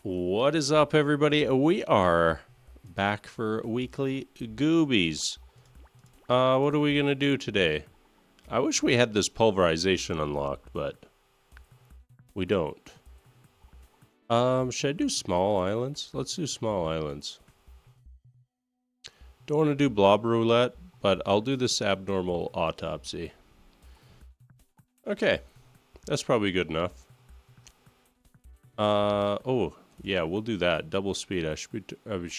What is up, everybody? We are back for weekly Goobies. What are we gonna do today? I wish we had this pulverization unlocked, but we don't. Should I do small islands? Let's do small islands. Don't want to do blob roulette, but I'll do this abnormal autopsy. Okay, that's probably good enough. Oh. Yeah, we'll do that. Double speed. I should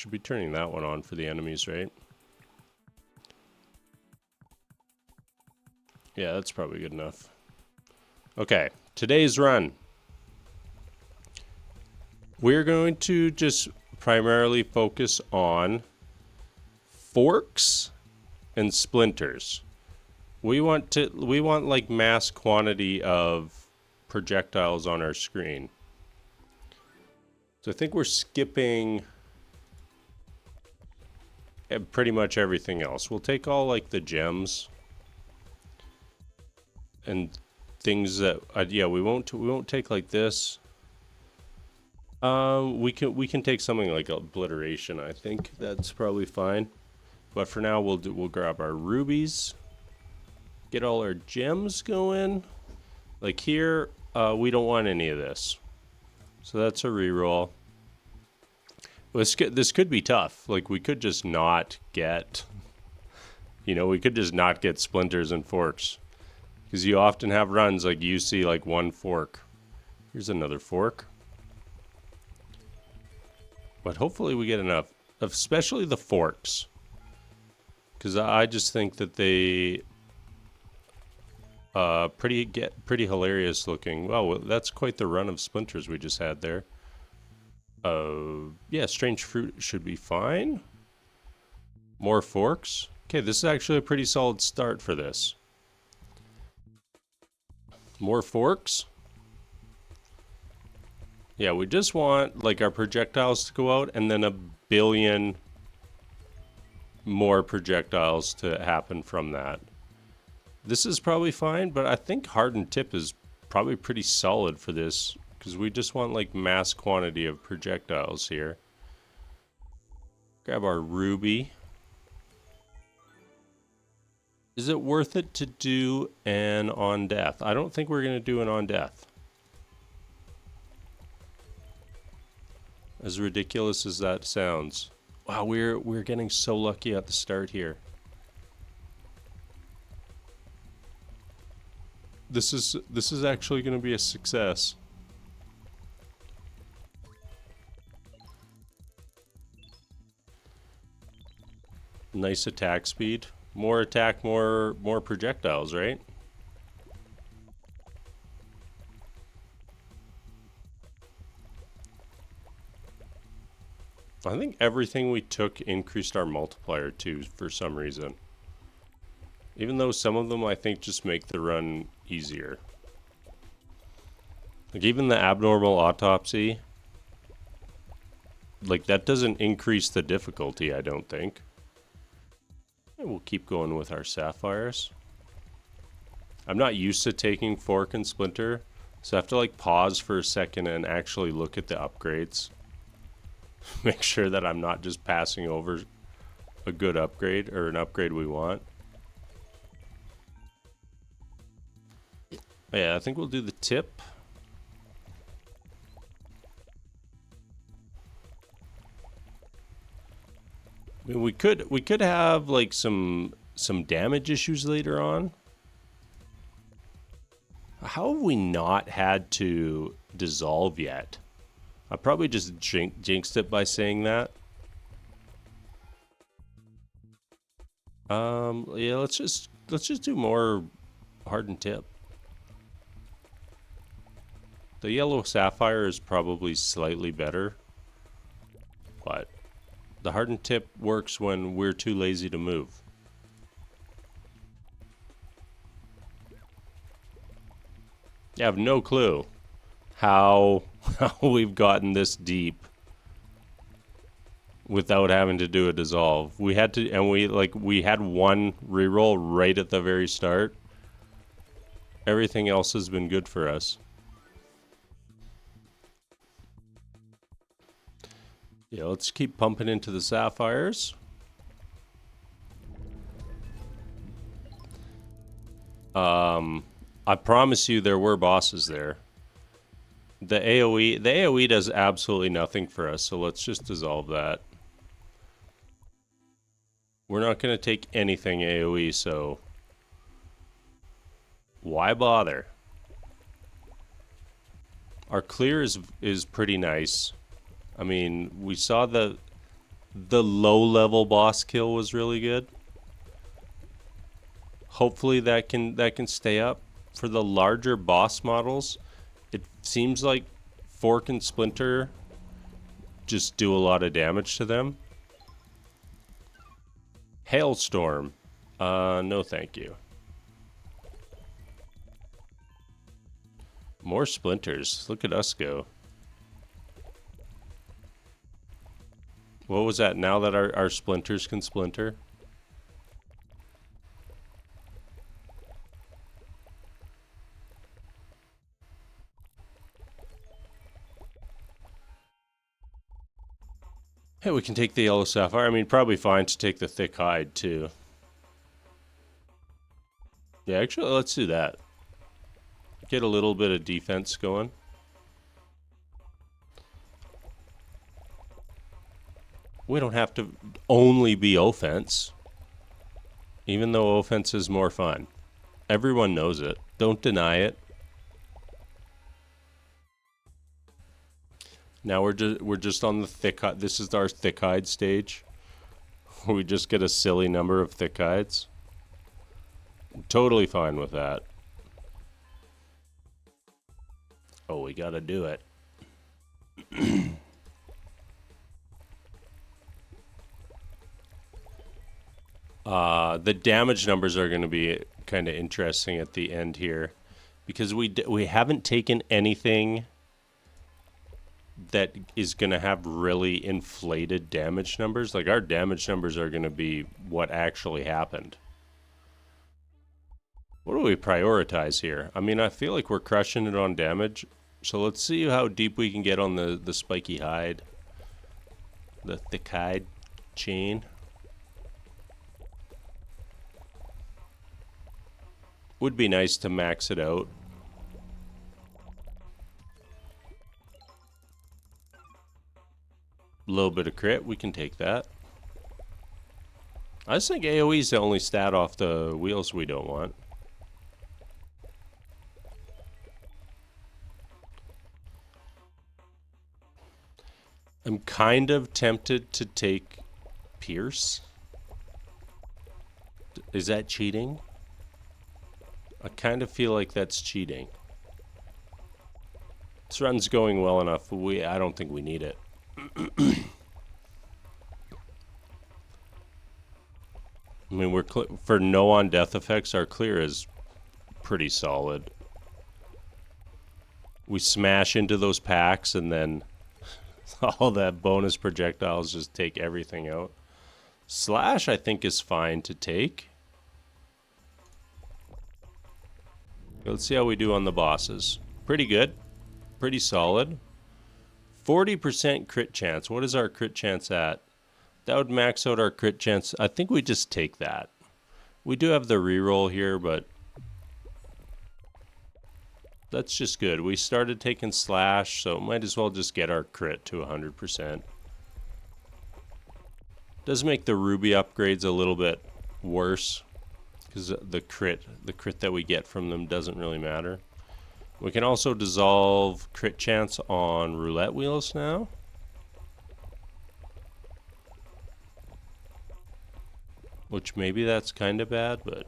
be turning that one on for the enemies, right? Yeah, that's probably good enough. Okay, today's run. We're going to just primarily focus on forks and splinters. We want like mass quantity of projectiles on our screen. So I think we're skipping pretty much everything else. We'll take all like the gems and things that yeah, we won't take like this. We can take something like obliteration. I think that's probably fine. But for now we'll grab our rubies. Get all our gems going. Like here, we don't want any of this. So that's a reroll. This could be tough. Like, we could just not get... we could just not get splinters and forks. Because you often have runs, like, you see, like, one fork. Here's another fork. But hopefully we get enough. Especially the forks. Because I just think that they... pretty hilarious looking. Well, that's quite the run of splinters we just had there. Yeah, strange fruit should be fine. More forks. Okay, this is actually a pretty solid start for this. More forks. Yeah, we just want like our projectiles to go out and then a billion more projectiles to happen from that. This is probably fine, but I think hardened tip is probably pretty solid for this because we just want like mass quantity of projectiles here. Grab our ruby. Is it worth it to do an on death? I don't think we're going to do an on death. As ridiculous as that sounds. Wow, we're getting so lucky at the start here. This is actually going to be a success. Nice attack speed. More attack, more projectiles, right? I think everything we took increased our multiplier too for some reason. Even though some of them I think just make the run easier. Like even the abnormal autopsy, like that doesn't increase the difficulty, I don't think. And we'll keep going with our sapphires. I'm not used to taking fork and splinter, so I have to like pause for a second and actually look at the upgrades. Make sure that I'm not just passing over a good upgrade or an upgrade we want. Yeah, I think we'll do the tip. I mean, we could have like some damage issues later on. How have we not had to dissolve yet? I probably just jinxed it by saying that. Yeah, let's just do more hardened tip. The yellow sapphire is probably slightly better, but the hardened tip works when we're too lazy to move. I have no clue how we've gotten this deep without having to do a dissolve. We had to, and we had one reroll right at the very start. Everything else has been good for us. Yeah, let's keep pumping into the sapphires. I promise you there were bosses there. The AoE does absolutely nothing for us, so let's just dissolve that. We're not going to take anything AoE, so why bother? Our clear is pretty nice. I mean, we saw the low-level boss kill was really good. Hopefully that can stay up. For the larger boss models, it seems like Fork and Splinter just do a lot of damage to them. Hailstorm. No thank you. More splinters. Look at us go. What was that? Now that our splinters can splinter? Hey, we can take the yellow sapphire. I mean, probably fine to take the thick hide, too. Yeah, actually, let's do that. Get a little bit of defense going. We don't have to only be offense. Even though offense is more fun. Everyone knows it. Don't deny it. Now we're just on the thick hide. This is our thick hide stage. We just get a silly number of thick hides. Totally fine with that. Oh, we gotta do it. The damage numbers are going to be kind of interesting at the end here, because we haven't taken anything that is going to have really inflated damage numbers. Like, our damage numbers are going to be what actually happened. What do we prioritize here? I mean, I feel like we're crushing it on damage. So let's see how deep we can get on the spiky hide. The thick hide chain. Would be nice to max it out. A little bit of crit, we can take that. I just think AoE is the only stat off the wheels we don't want. I'm kind of tempted to take Pierce. Is that cheating? I kind of feel like that's cheating. This run's going well enough. I don't think we need it. I mean, for no on death effects, our clear is pretty solid. We smash into those packs and then all that bonus projectiles just take everything out. Slash, I think, is fine to take. Let's see how we do on the bosses. Pretty good. Pretty solid. 40% crit chance. What is our crit chance at? That would max out our crit chance. I think we just take that. We do have the reroll here, but that's just good. We started taking slash, so might as well just get our crit to 100%. Does make the ruby upgrades a little bit worse, because the crit that we get from them doesn't really matter. We can also dissolve crit chance on roulette wheels now. Which maybe that's kind of bad, but...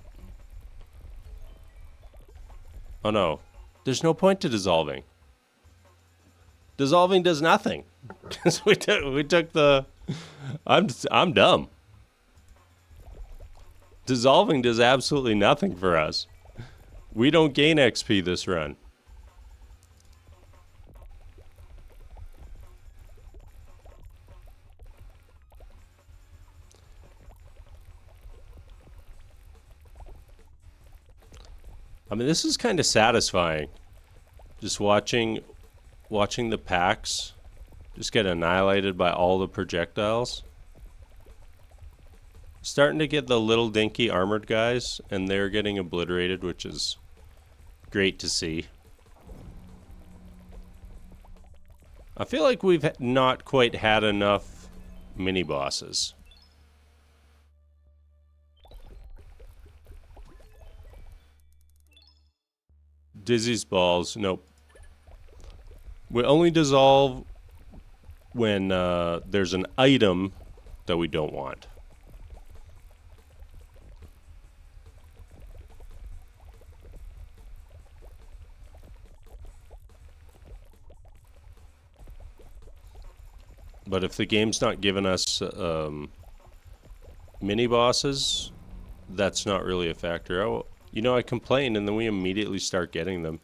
Oh no. There's no point to dissolving. Dissolving does nothing. we took the... I'm dumb. Dissolving does absolutely nothing for us. We don't gain XP this run. I mean, this is kind of satisfying. Just watching the packs Just get annihilated by all the projectiles. Starting to get the little dinky armored guys, and they're getting obliterated, which is great to see. I feel like we've not quite had enough mini-bosses. Dizzy's balls, nope. We only dissolve when there's an item that we don't want. But if the game's not giving us mini bosses, that's not really a factor. Oh, you know, I complain and then we immediately start getting them.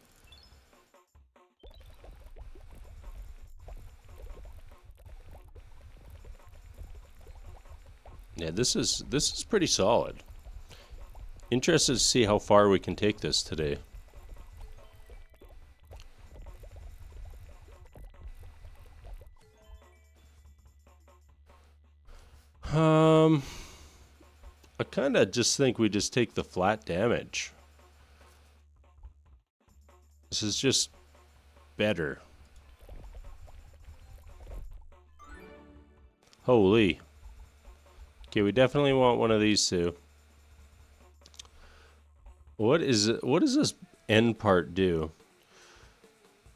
Yeah, this is pretty solid. Interested to see how far we can take this today. I kind of just think we just take the flat damage. This is just better. Holy. Okay, we definitely want one of these two. What does this end part do?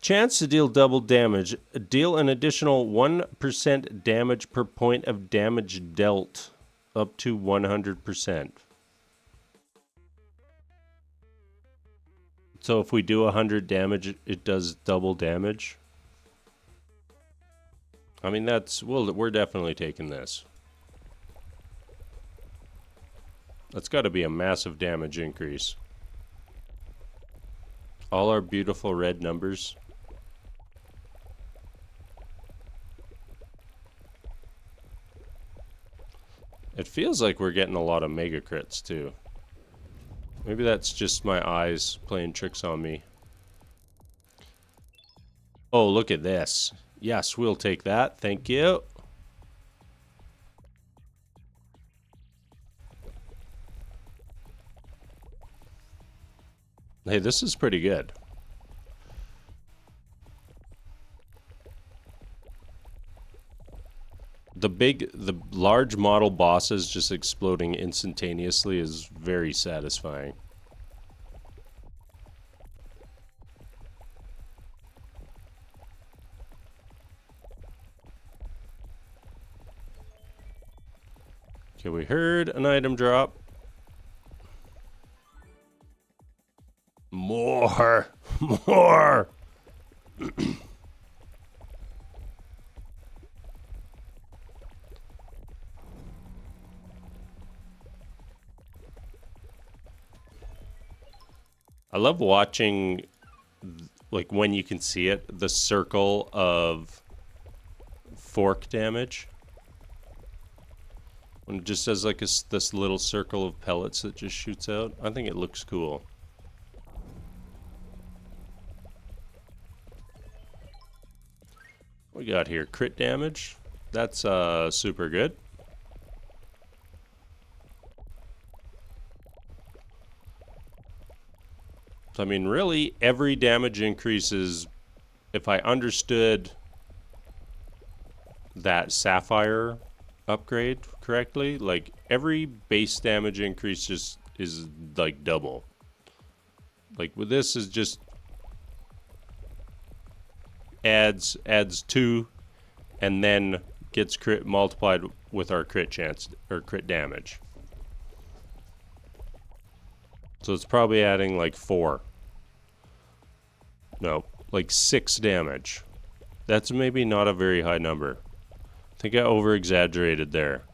Chance to deal double damage. Deal an additional 1% damage per point of damage dealt. Up to 100%. So if we do 100 damage, it does double damage. I mean, we're definitely taking this. That's got to be a massive damage increase. All our beautiful red numbers. It feels like we're getting a lot of mega crits too. Maybe that's just my eyes playing tricks on me. Oh, look at this. Yes, we'll take that. Thank you. Hey, this is pretty good. The large model bosses just exploding instantaneously is very satisfying. Okay, we heard an item drop. More! More! I love watching, like, when you can see it, the circle of fork damage. When it just has, like, this little circle of pellets that just shoots out. I think it looks cool. What we got here? Crit damage. That's super good. So, I mean, really, every damage increases. If I understood that Sapphire upgrade correctly, like, every base damage increase just is like double. Like, with this is just adds 2 and then gets crit multiplied with our crit chance or crit damage. So it's probably adding like 4. No, like 6 damage. That's maybe not a very high number. I think I over exaggerated there.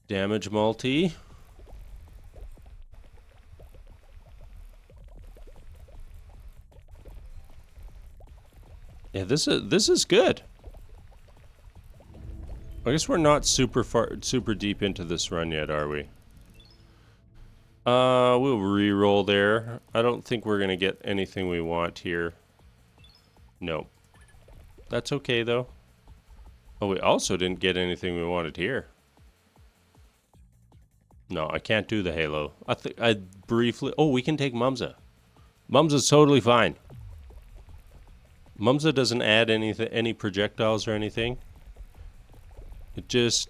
Damage multi. Yeah, this is good. I guess we're not super deep into this run yet, are we? We'll re-roll there. I don't think we're gonna get anything we want here. No. That's okay, though. Oh, we also didn't get anything we wanted here. No, I can't do the halo. I briefly... Oh, we can take Mumza. Mumza's totally fine. Mumza doesn't add any projectiles or anything. It just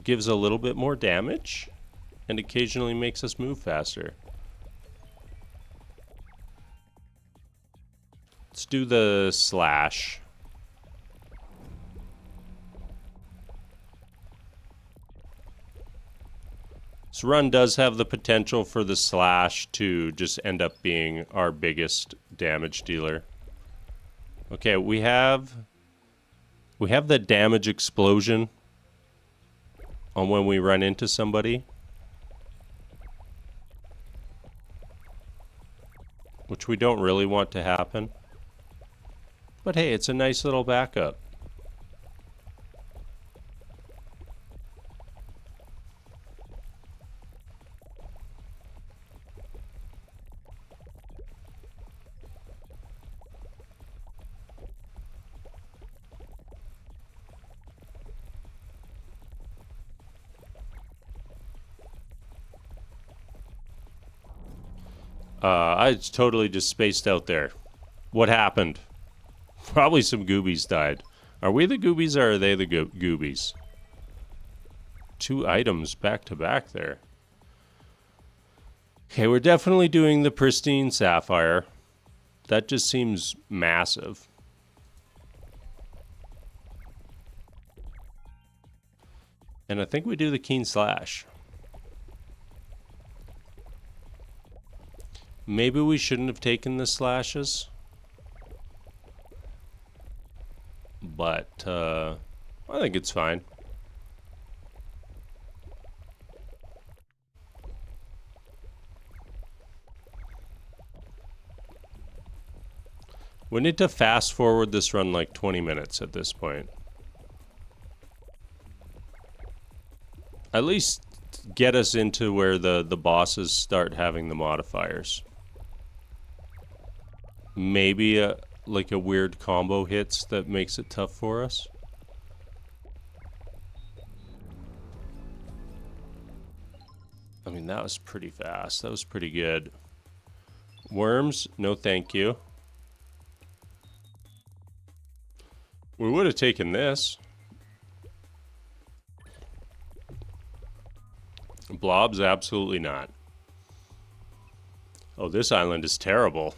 gives a little bit more damage and occasionally makes us move faster. Let's do the slash. This run does have the potential for the slash to just end up being our biggest damage dealer. Okay, we have the damage explosion on when we run into somebody, which we don't really want to happen. But hey, it's a nice little backup. I totally just spaced out there. What happened? Probably some Goobies died. Are we the Goobies or are they the Goobies? 2 items back to back there. Okay, we're definitely doing the pristine sapphire. That just seems massive. And I think we do the keen slash. Maybe we shouldn't have taken the slashes. But, I think it's fine. We need to fast forward this run like 20 minutes at this point. At least get us into where the bosses start having the modifiers. Maybe like a weird combo hits that makes it tough for us. I mean, that was pretty fast. That was pretty good. Worms, no thank you. We would have taken this. Blobs, absolutely not. Oh, this island is terrible.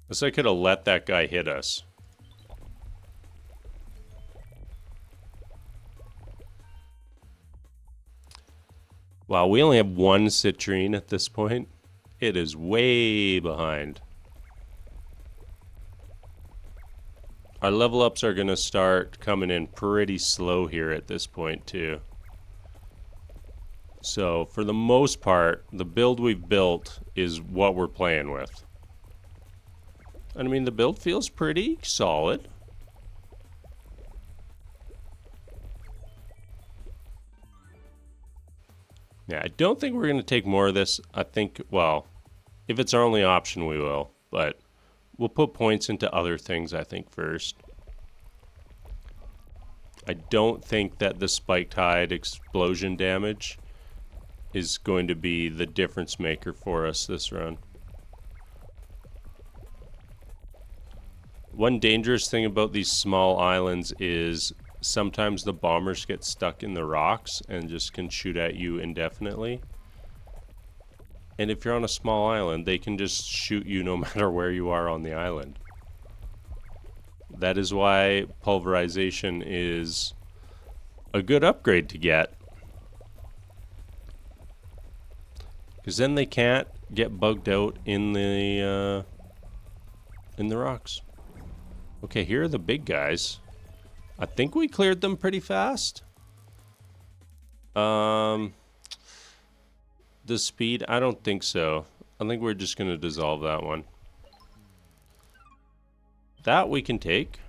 Guess I could have let that guy hit us. Wow, we only have 1 citrine at this point. It is way behind. Our level ups are going to start coming in pretty slow here at this point too. So for the most part, the build we've built is what we're playing with. And I mean, the build feels pretty solid. Yeah, I don't think we're going to take more of this. I think, well, if it's our only option, we will. But we'll put points into other things, I think, first. I don't think that the spiked hide explosion damage is going to be the difference maker for us this run. One dangerous thing about these small islands is sometimes the bombers get stuck in the rocks and just can shoot at you indefinitely. And if you're on a small island, they can just shoot you no matter where you are on the island. That is why pulverization is a good upgrade to get. Because then they can't get bugged out in the rocks. Okay, here are the big guys. I think we cleared them pretty fast. The speed, I don't think so. I think we're just going to dissolve that one. That we can take.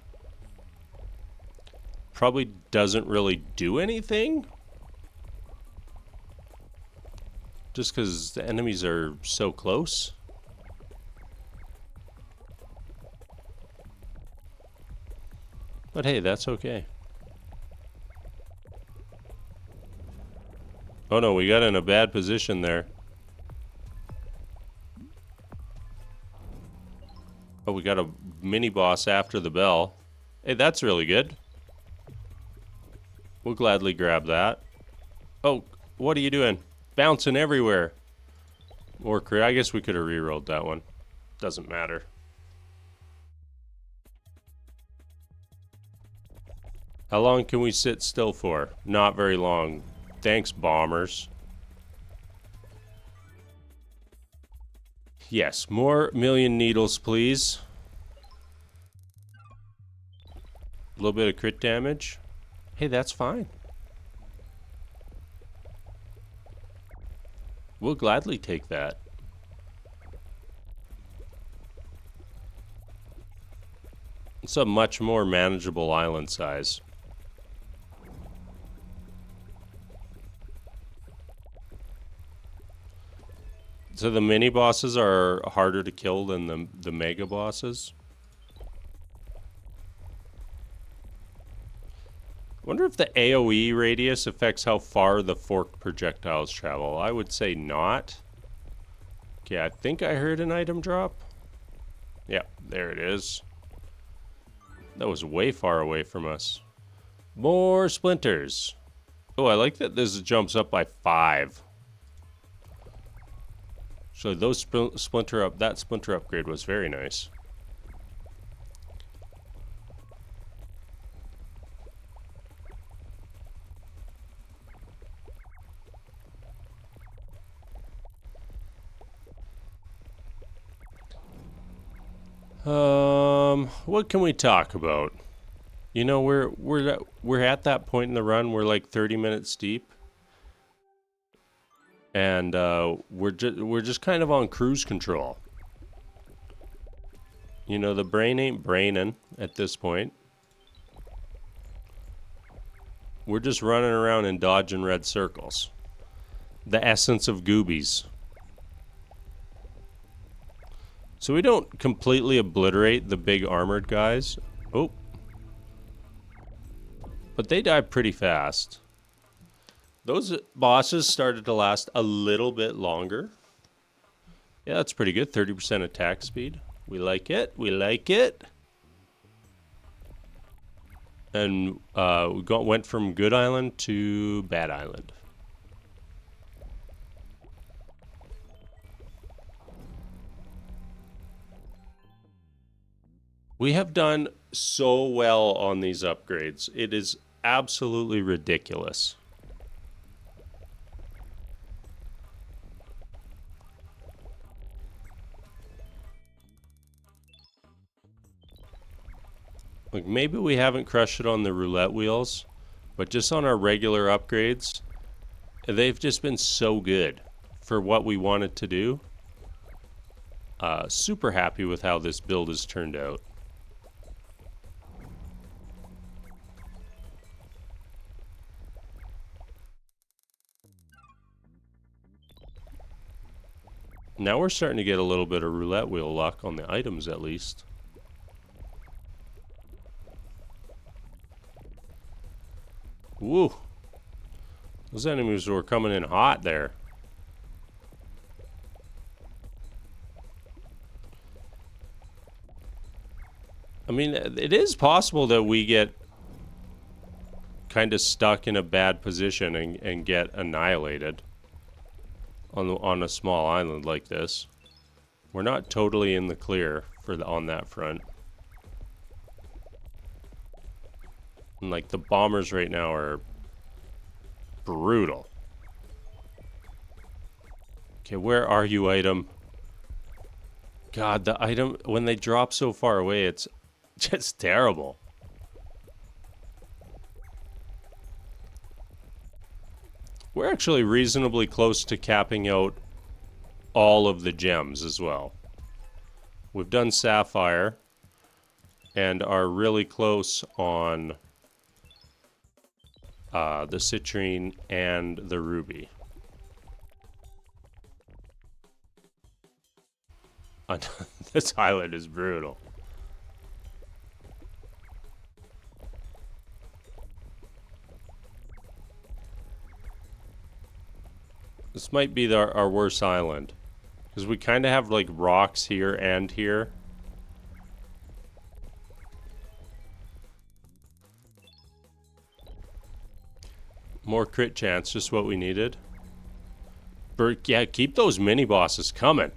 Probably doesn't really do anything. Just because the enemies are so close. But hey, that's okay. Oh no, we got in a bad position there. Oh, we got a mini boss after the bell. Hey, that's really good. We'll gladly grab that. Oh, what are you doing? Bouncing everywhere. Or I guess we could have rerolled that one. Doesn't matter. How long can we sit still for? Not very long. Thanks, bombers. Yes, more million needles, please. A little bit of crit damage. Hey, that's fine. We'll gladly take that. It's a much more manageable island size. So the mini bosses are harder to kill than the mega bosses. I wonder if the AoE radius affects how far the forked projectiles travel. I would say not. Okay, I think I heard an item drop. Yeah, there it is. That was way far away from us. More splinters. Oh, I like that this jumps up by 5. So those that splinter upgrade was very nice. What can we talk about? You know, we're at that point in the run. We're like 30 minutes deep. And we're just kind of on cruise control. You know, the brain ain't braining at this point. We're just running around and dodging red circles. The essence of Goobies. So we don't completely obliterate the big armored guys. Oh. But they die pretty fast. Those bosses started to last a little bit longer. Yeah, that's pretty good. 30% attack speed. We like it. We like it. And we went from good island to bad island. We have done so well on these upgrades. It is absolutely ridiculous. Like, maybe we haven't crushed it on the roulette wheels, but just on our regular upgrades, they've just been so good for what we wanted to do. Super happy with how this build has turned out. Now we're starting to get a little bit of roulette wheel luck on the items at least. Woo! Those enemies were coming in hot there. I mean, it is possible that we get kind of stuck in a bad position and get annihilated on a small island like this. We're not totally in the clear on that front. And like the bombers right now are brutal. Okay, where are you, item? God, the item, when they drop so far away, it's just terrible. We're actually reasonably close to capping out all of the gems as well. We've done Sapphire. and are really close on the citrine and the ruby. This island is brutal. This might be our worst island. Because we kind of have like rocks here and here. More crit chance, just what we needed. Yeah, keep those mini bosses coming.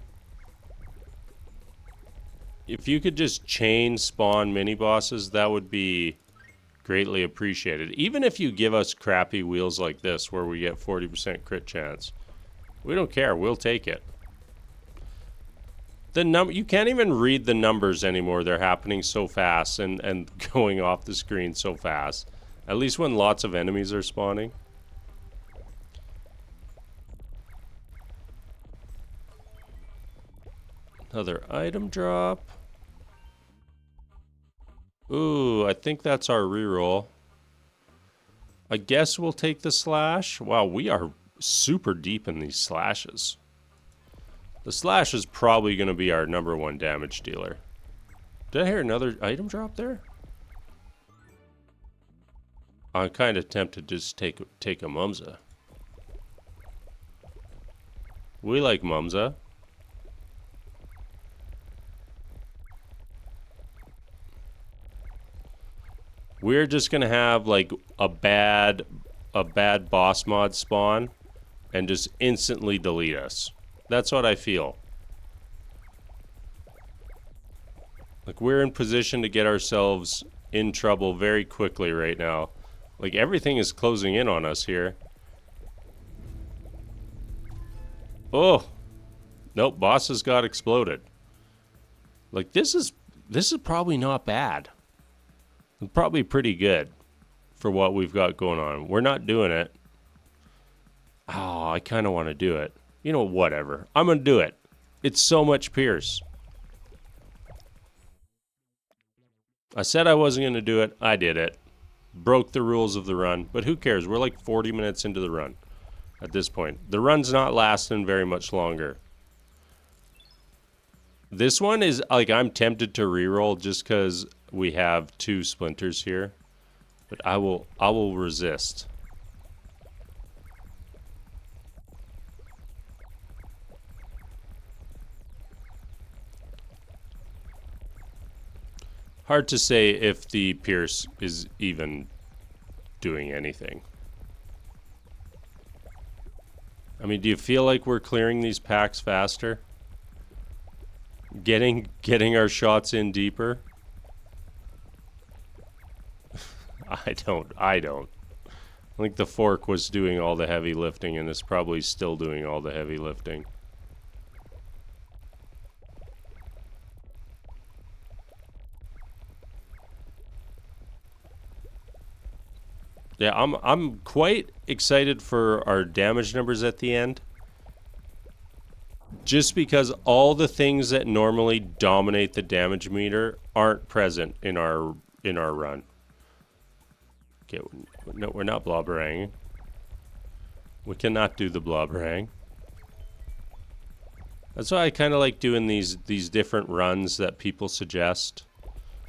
If you could just chain spawn mini bosses, that would be greatly appreciated. Even if you give us crappy wheels like this where we get 40% crit chance. We don't care, we'll take it. You can't even read the numbers anymore. They're happening so fast and going off the screen so fast. At least when lots of enemies are spawning. Another item drop. Ooh, I think that's our reroll. I guess we'll take the slash. Wow, we are super deep in these slashes. The slash is probably going to be our #1 damage dealer. Did I hear another item drop there? I'm kind of tempted to just take a Mumza. We like Mumza. We're just gonna have like a bad boss mod spawn and just instantly delete us. That's what I feel. Like we're in position to get ourselves in trouble very quickly right now. Like everything is closing in on us here. Oh, nope, bosses got exploded. Like this is probably not bad. It's probably pretty good for what we've got going on. We're not doing it. Oh, I kind of want to do it. You know, whatever. I'm going to do it. It's so much Pierce. I said I wasn't going to do it. I did it. Broke the rules of the run. But who cares? We're like 40 minutes into the run at this point. The run's not lasting very much longer. This one is like I'm tempted to reroll just because we have 2 splinters here. But I will resist. Hard to say if the Pierce is even doing anything. I mean, do you feel like we're clearing these packs faster? Getting our shots in deeper? I don't. I think the fork was doing all the heavy lifting and is probably still doing all the heavy lifting. Yeah, I'm quite excited for our damage numbers at the end. Just because all the things that normally dominate the damage meter aren't present in our run. Okay, no, we're not blobberang. We cannot do the blobberang. That's why I kind of like doing these different runs that people suggest,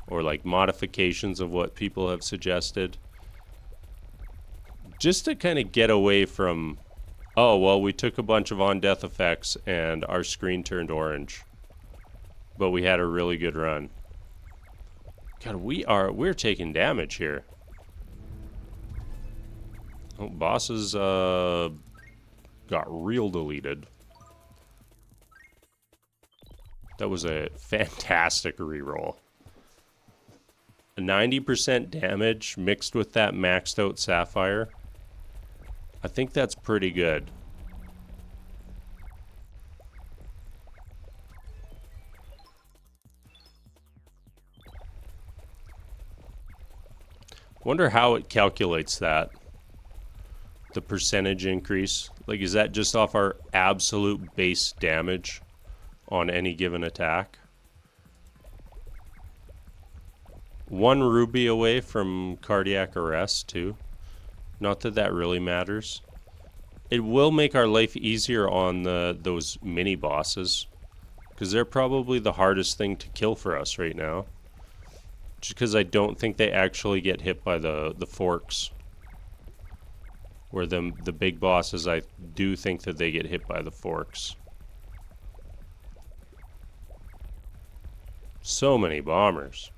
or like modifications of what people have suggested. Just to kind of get away from, oh, well, we took a bunch of on-death effects and our screen turned orange. But we had a really good run. God, we're taking damage here. Oh, bosses got real deleted. That was a fantastic reroll. 90% damage mixed with that maxed out sapphire. I think that's pretty good. Wonder how it calculates that. The percentage increase. Like, is that just off our absolute base damage on any given attack? 1 ruby away from cardiac arrest, too. Not that that really matters. It will make our life easier on those mini bosses, because they're probably the hardest thing to kill for us right now. Just because I don't think they actually get hit by the forks. Where the big bosses, I do think that they get hit by the forks. So many bombers.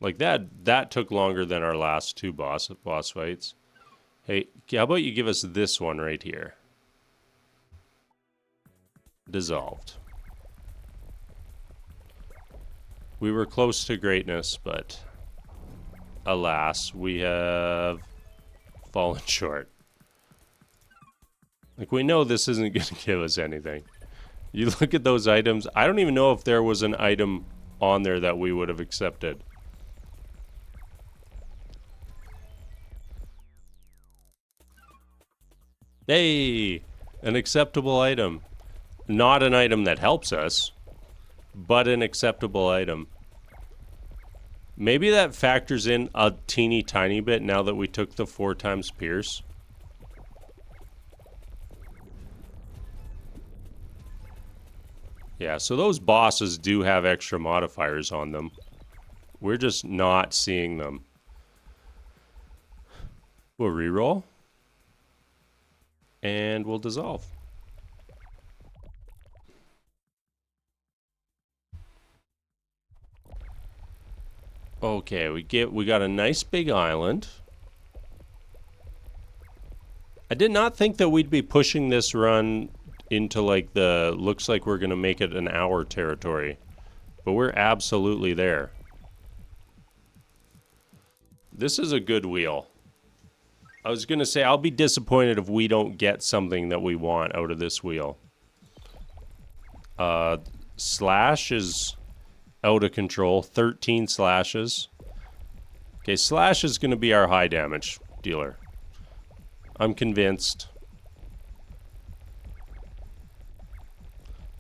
Like that took longer than our last 2 boss fights. Hey, how about you give us this one right here? Dissolved. We were close to greatness, but alas, we have fallen short. Like, we know this isn't going to give us anything. You look at those items. I don't even know if there was an item on there that we would have accepted. Hey, an acceptable item. Not an item that helps us, but an acceptable item. Maybe that factors in a teeny tiny bit now that we took the 4 times pierce. Yeah, so those bosses do have extra modifiers on them. We're just not seeing them. We'll reroll. And we'll dissolve. Okay, we got a nice big island. I did not think that we'd be pushing this run into like the looks like we're gonna make it an hour territory, but we're absolutely there. This is a good wheel. I was gonna say I'll be disappointed if we don't get something that we want out of this wheel. Slash is out of control. 13 slashes. Okay, slash is gonna be our high damage dealer. I'm convinced.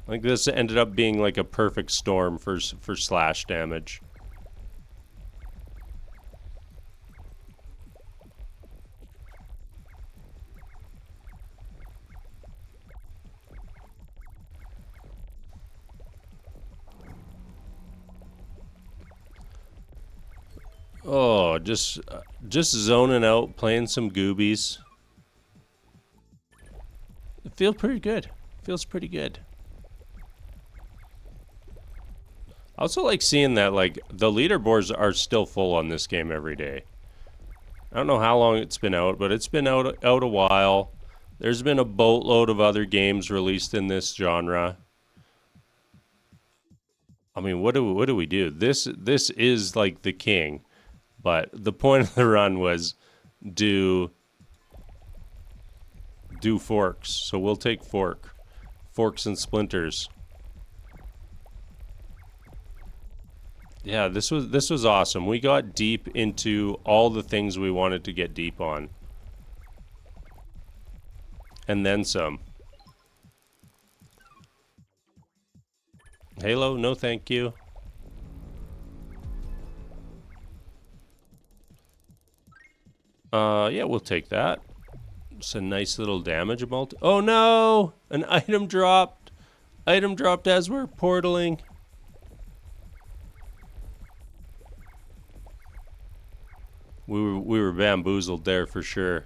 I think this ended up being like a perfect storm for slash damage. Oh, just zoning out, playing some Goobies. It feels pretty good. Feels pretty good. I also like seeing that, like, the leaderboards are still full on this game every day. I don't know how long it's been out, but it's been out a while. There's been a boatload of other games released in this genre. I mean, what do we do? This is like the king, but the point of the run was do forks. So we'll take forks and splinters. Yeah, this was awesome. We got deep into all the things we wanted to get deep on. And then some. Halo, no thank you. Yeah, we'll take that. It's a nice little damage multi. Oh no! An item dropped. Item dropped as we're portaling. We were bamboozled there for sure.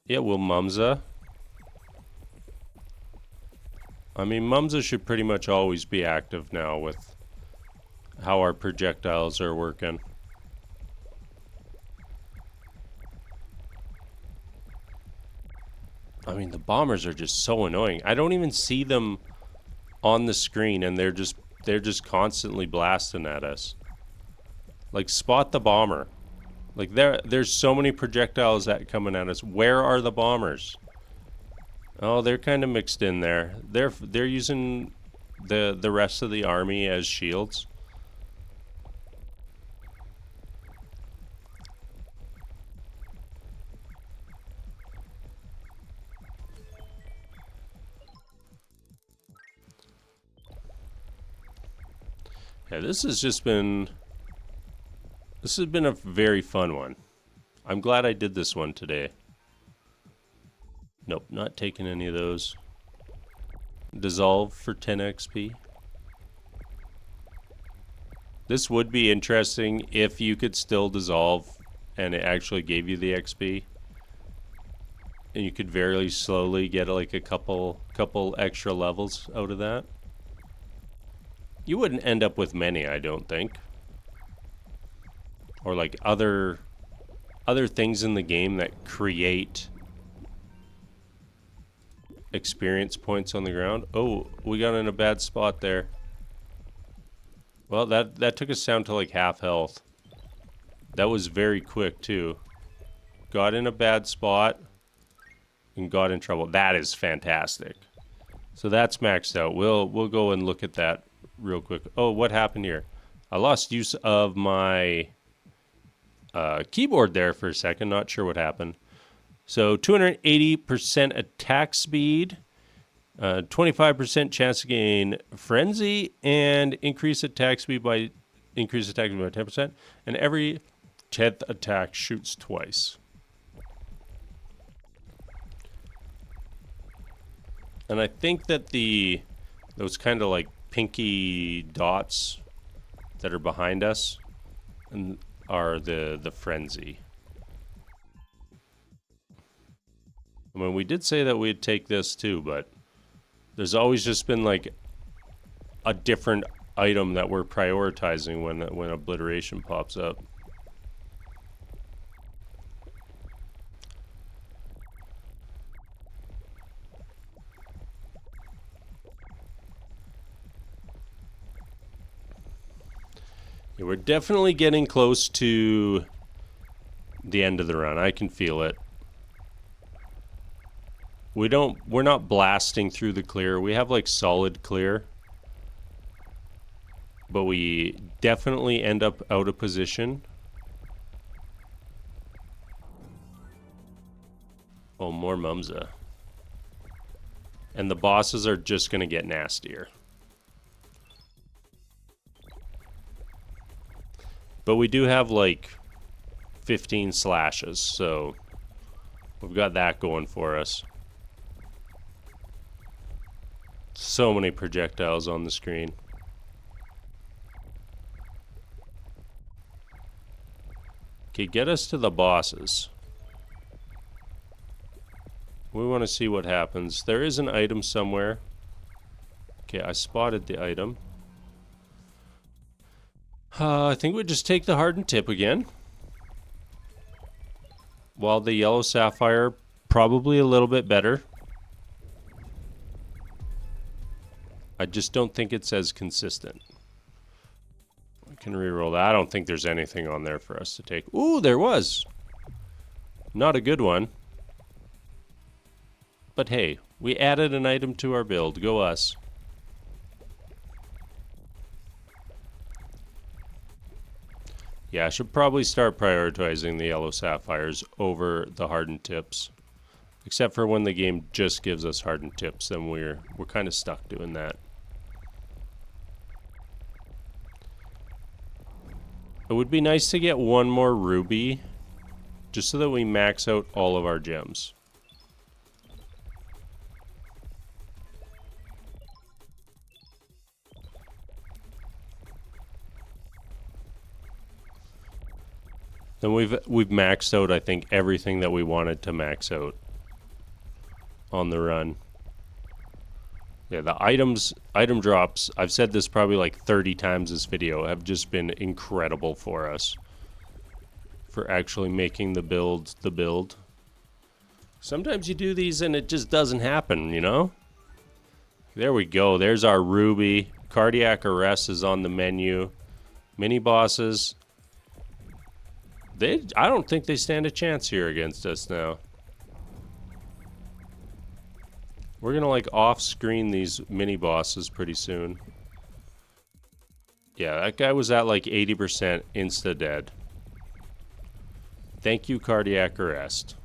Yeah, we'll Mumza. I mean, Mumza should pretty much always be active now with how our projectiles are working. I mean, the bombers are just so annoying. I don't even see them on the screen, and they're just constantly blasting at us. Like, spot the bomber. Like, there's so many projectiles that coming at us. Where are the bombers? Oh, they're kind of mixed in there. They're using the rest of the army as shields. Yeah, this has been a very fun one. I'm glad I did this one today. Nope, not taking any of those. Dissolve for 10 XP. This would be interesting if you could still dissolve and it actually gave you the XP. And you could very slowly get like a couple extra levels out of that. You wouldn't end up with many, I don't think. Or like other things in the game that create experience points on the ground. Oh, we got in a bad spot there. Well, that took us down to like half health. That was very quick too. Got in a bad spot and got in trouble. That is fantastic. So that's maxed out. We'll go and look at that real quick. Oh, what happened here? I lost use of my keyboard there for a second. Not sure what happened. So 280% attack speed, 25% chance to gain frenzy, and increase attack speed by 10%. And every 10th attack shoots twice. And I think that those kind of like pinky dots that are behind us are the frenzy. I mean, we did say that we'd take this too, but there's always just been like a different item that we're prioritizing when obliteration pops up. Yeah, we're definitely getting close to the end of the run. I can feel it. We're not blasting through the clear. We have like solid clear. But we definitely end up out of position. Oh, more Mumza. And the bosses are just going to get nastier. But we do have like 15 slashes, so we've got that going for us. So many projectiles on the screen. Okay, get us to the bosses. We want to see what happens. There is an item somewhere. Okay, I spotted the item. I think we just take the hardened tip again. While the yellow sapphire, probably a little bit better. I just don't think it's as consistent. I can reroll that. I don't think there's anything on there for us to take. Ooh, there was. Not a good one. But hey, we added an item to our build. Go us. Yeah, I should probably start prioritizing the yellow sapphires over the hardened tips. Except for when the game just gives us hardened tips, then we're kind of stuck doing that. It would be nice to get one more ruby, just so that we max out all of our gems. Then we've maxed out, I think, everything that we wanted to max out on the run. Yeah, the item drops, I've said this probably like 30 times this video, have just been incredible for us. For actually making the build the build. Sometimes you do these and it just doesn't happen, you know? There we go. There's our ruby. Cardiac arrest is on the menu. Mini bosses. I don't think they stand a chance here against us now. We're gonna like off-screen these mini bosses pretty soon. Yeah, that guy was at like 80% insta-dead. Thank you, cardiac arrest.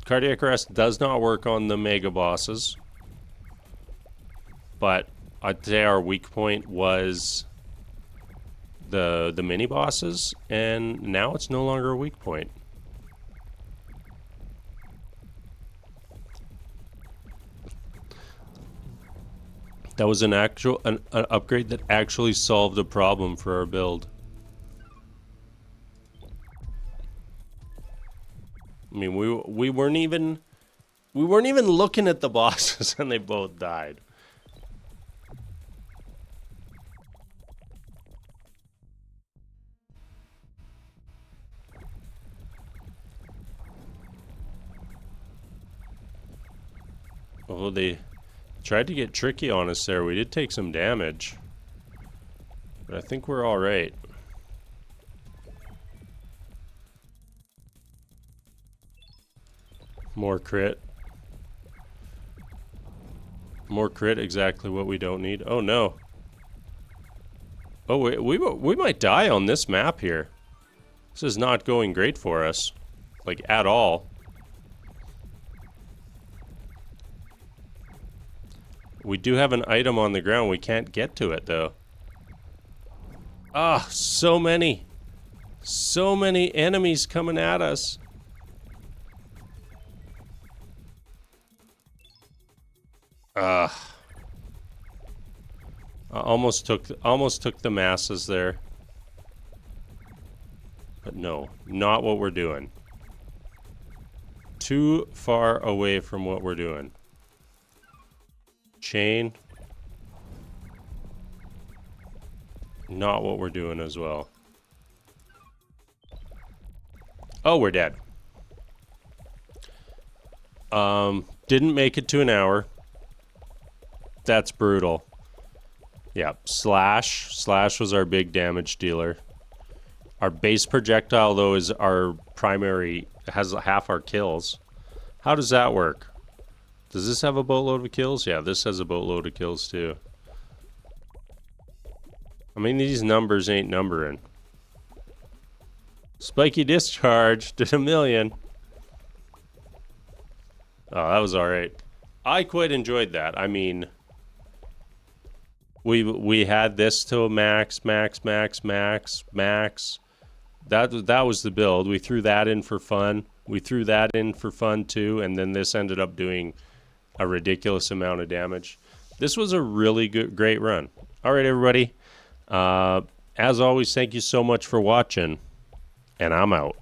Cardiac arrest does not work on the mega bosses. But I'd say our weak point was the mini bosses, and now it's no longer a weak point. That was an upgrade that actually solved a problem for our build. I mean, we weren't even looking at the bosses and they both died. Oh, they tried to get tricky on us there. We did take some damage, but I think we're all right. More crit. More crit, exactly what we don't need. Oh no. Oh, we might die on this map here. This is not going great for us. Like, at all. We do have an item on the ground. We can't get to it, though. Ah, so many. So many enemies coming at us. Almost took the masses there. But no, not what we're doing. Too far away from what we're doing. Chain. Not what we're doing as well. Oh, we're dead. Didn't make it to an hour. That's brutal. Yeah, Slash was our big damage dealer. Our base projectile, though, is our primary, has half our kills. How does that work? Does this have a boatload of kills? Yeah, this has a boatload of kills, too. I mean, these numbers ain't numbering. Spiky discharge did 1,000,000. Oh, that was alright. I quite enjoyed that. I mean, we had this to max. That was the build. We threw that in for fun. We threw that in for fun too, and then this ended up doing a ridiculous amount of damage. This was a really great run. All right, everybody. As always, thank you so much for watching, and I'm out.